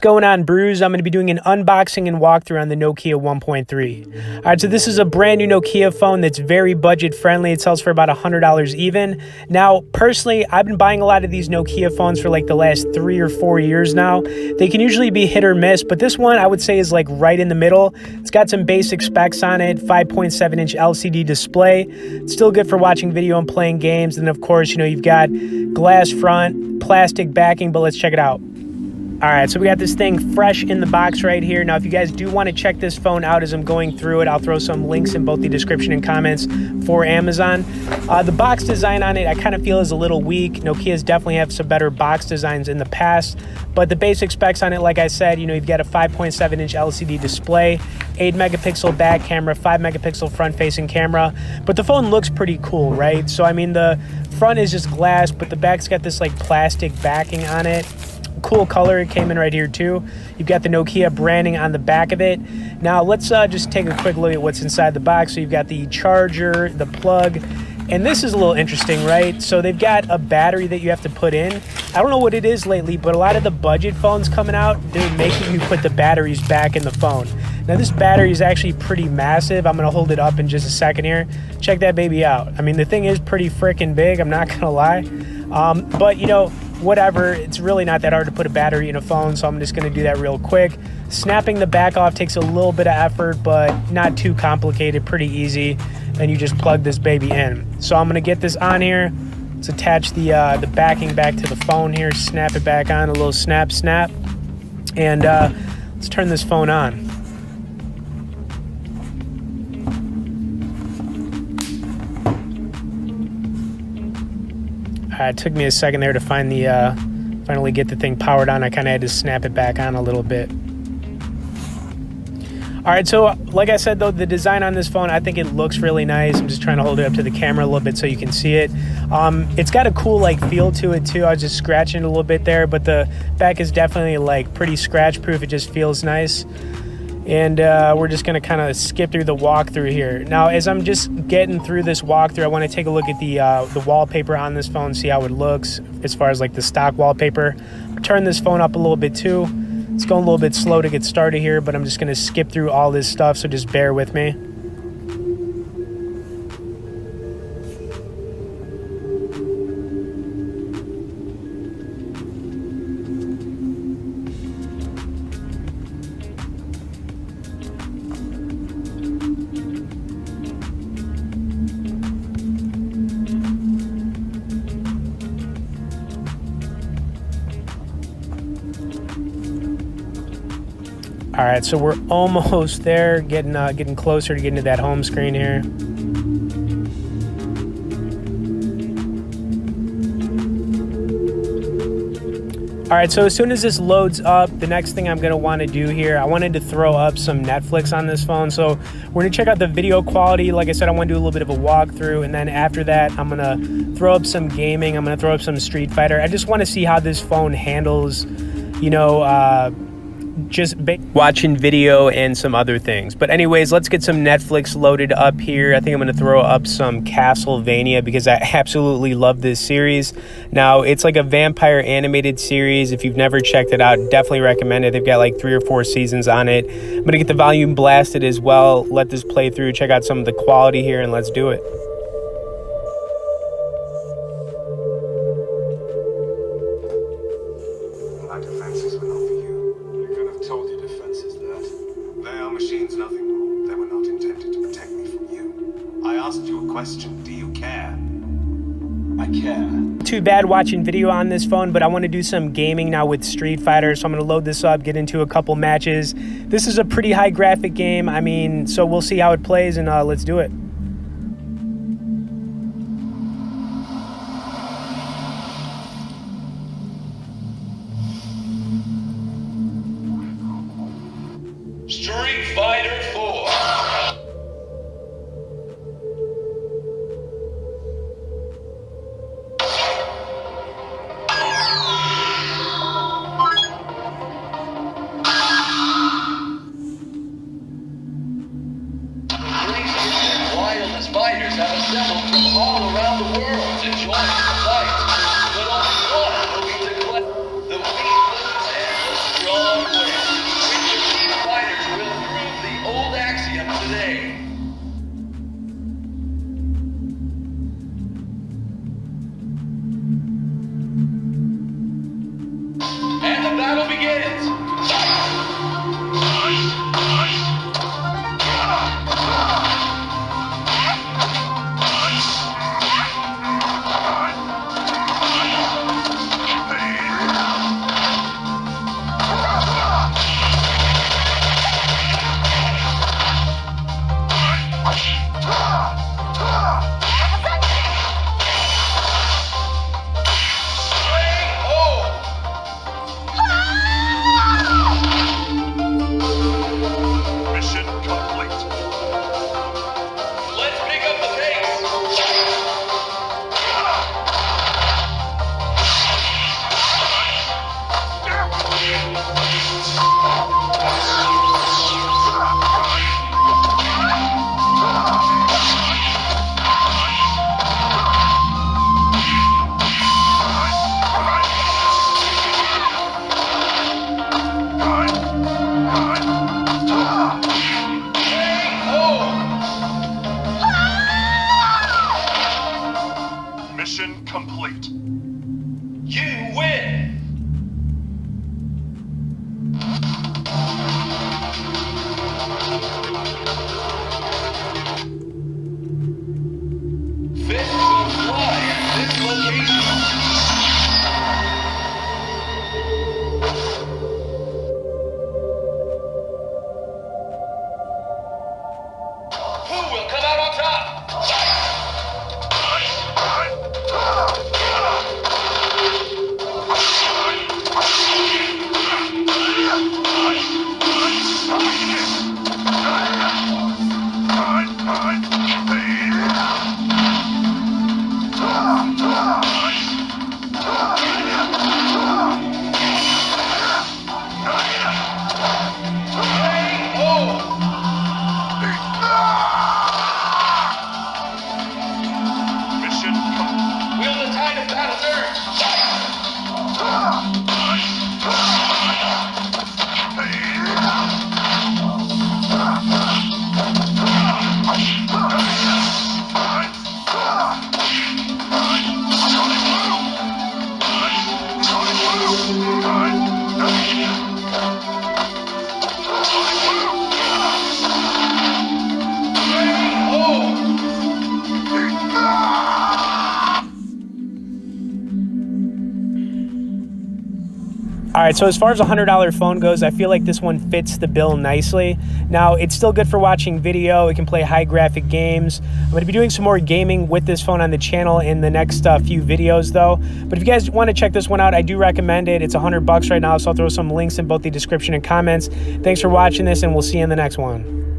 Going on, Brews? I'm going to be doing an unboxing and walkthrough on the Nokia 1.3. All right, so this is a brand new Nokia phone that's very budget friendly. It sells for about $100 even. Now, personally, I've been buying a lot of these Nokia phones for like the last 3 or 4 years now. They can usually be hit or miss, but this one I would say is like right in the middle. It's got some basic specs on it, 5.7-inch LCD display. It's still good for watching video and playing games. And of course, you know, you've got glass front, plastic backing, but let's check it out. All right, so we got this thing fresh in the box right here. Now, if you guys do want to check this phone out as I'm going through it, I'll throw some links in both the description and comments for Amazon. The box design on it, I kind of feel is a little weak. Nokia's definitely have some better box designs in the past, but the basic specs on it, like I said, you know, you've got a 5.7-inch LCD display, 8-megapixel back camera, 5-megapixel front-facing camera, but the phone looks pretty cool, right? So, I mean, the front is just glass, but the back's got this, like, plastic backing on it. Cool color. It came in right here too. You've got the Nokia branding on the back of it. Now let's just take a quick look at what's inside the box. So you've got the charger, the plug, and this is a little interesting, right? So they've got a battery that you have to put in. I don't know what it is lately, but a lot of the budget phones coming out, they're making you put the batteries back in the phone. Now this battery is actually pretty massive. I'm gonna hold it up in just a second here. Check that baby out. I mean, the thing is pretty freaking big, I'm not gonna lie. But you know, whatever, it's really not that hard to put a battery in a phone, so I'm just going to do that real quick. Snapping the back off takes a little bit of effort, but not too complicated, pretty easy. And you just plug this baby in. So I'm going to get this on here. Let's attach the backing back to the phone here, snap it back on, a little snap, and let's turn this phone on. It took me a second there to find the finally get the thing powered on. I kind of had to snap it back on a little bit. All right, so like I said, though, the design on this phone, I think it looks really nice. I'm just trying to hold it up to the camera a little bit so you can see it. It's got a cool like feel to it too. I was just scratching it a little bit there, but the back is definitely like pretty scratch proof. It just feels nice. And we're just going to kind of skip through the walkthrough here. Now, as I'm just getting through this walkthrough, I want to take a look at the wallpaper on this phone, see how it looks as far as like the stock wallpaper. Turn this phone up a little bit too. It's going a little bit slow to get started here, but I'm just going to skip through all this stuff, so just bear with me. All right, so we're almost there, getting closer to getting to that home screen here. All right, so as soon as this loads up, the next thing I'm gonna wanna do here, I wanted to throw up some Netflix on this phone. So we're gonna check out the video quality. Like I said, I wanna do a little bit of a walkthrough, and then after that, I'm gonna throw up some gaming. I'm gonna throw up some Street Fighter. I just wanna see how this phone handles, you know, just watching video and some other things. But anyways, let's get some Netflix loaded up here. I think I'm going to throw up some Castlevania because I absolutely love this series. Now, it's like a vampire animated series. If you've never checked it out, definitely recommend it. They've got like 3 or 4 seasons on it. I'm going to get the volume blasted as well. Let this play through, check out some of the quality here, and let's do it. Question, do you care? I care. Too bad watching video on this phone, but I want to do some gaming now with Street Fighter, so I'm going to load this up, get into a couple matches. This is a pretty high graphic game. I mean, so we'll see how it plays, and let's do it. Street Fighter 4. Fighters have assembled from all around the world to join the fight. But only one will be declared the weak and the strong. Wheel the tide of battle turns. All right, so as far as a $100 phone goes, I feel like this one fits the bill nicely. Now, it's still good for watching video. It can play high graphic games. I'm going to be doing some more gaming with this phone on the channel in the next few videos, though. But if you guys want to check this one out, I do recommend it. It's $100 right now, so I'll throw some links in both the description and comments. Thanks for watching this, and we'll see you in the next one.